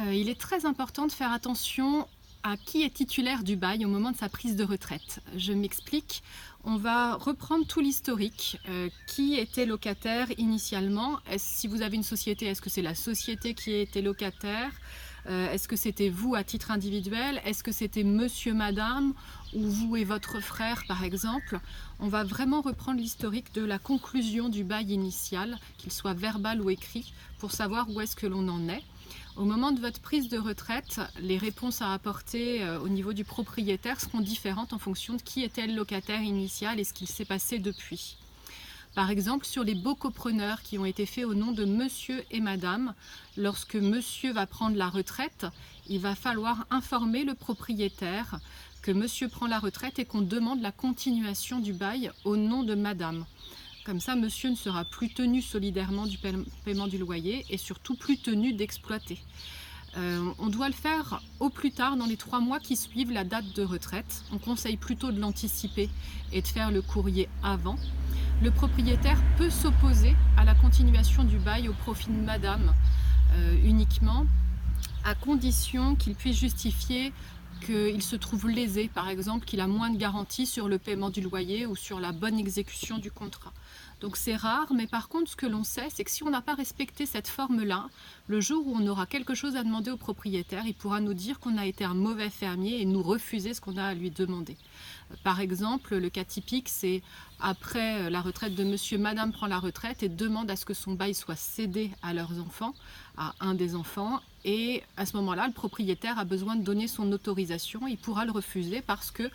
Il est très important de faire attention à qui est titulaire du bail au moment de sa prise de retraite. Je m'explique, on va reprendre tout l'historique. Qui était locataire initialement? Si vous avez une société, est-ce que c'est la société qui était locataire? Est-ce que c'était vous à titre individuel? Est-ce que c'était monsieur, madame ou vous et votre frère par exemple? On va vraiment reprendre l'historique de la conclusion du bail initial, qu'il soit verbal ou écrit, pour savoir où est-ce que l'on en est. Au moment de votre prise de retraite, les réponses à apporter au niveau du propriétaire seront différentes en fonction de qui était le locataire initial et ce qu'il s'est passé depuis. Par exemple, sur les baux copreneurs qui ont été faits au nom de monsieur et madame, lorsque monsieur va prendre la retraite, il va falloir informer le propriétaire que monsieur prend la retraite et qu'on demande la continuation du bail au nom de madame. Comme ça, monsieur ne sera plus tenu solidairement du paiement du loyer et surtout plus tenu d'exploiter. On doit le faire au plus tard dans les 3 mois qui suivent la date de retraite. On conseille plutôt de l'anticiper et de faire le courrier avant. Le propriétaire peut s'opposer à la continuation du bail au profit de madame uniquement, à condition qu'il puisse justifier qu'il se trouve lésé, par exemple qu'il a moins de garantie sur le paiement du loyer ou sur la bonne exécution du contrat. Donc c'est rare, mais par contre ce que l'on sait, c'est que si on n'a pas respecté cette forme-là, le jour où on aura quelque chose à demander au propriétaire, il pourra nous dire qu'on a été un mauvais fermier et nous refuser ce qu'on a à lui demander. Par exemple, le cas typique, c'est après la retraite de monsieur, madame prend la retraite et demande à ce que son bail soit cédé à leurs enfants, à un des enfants, et à ce moment-là, le propriétaire a besoin de donner son autorisation, il pourra le refuser parce que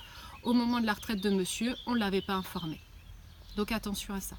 au moment de la retraite de monsieur, on ne l'avait pas informé. Donc attention à ça.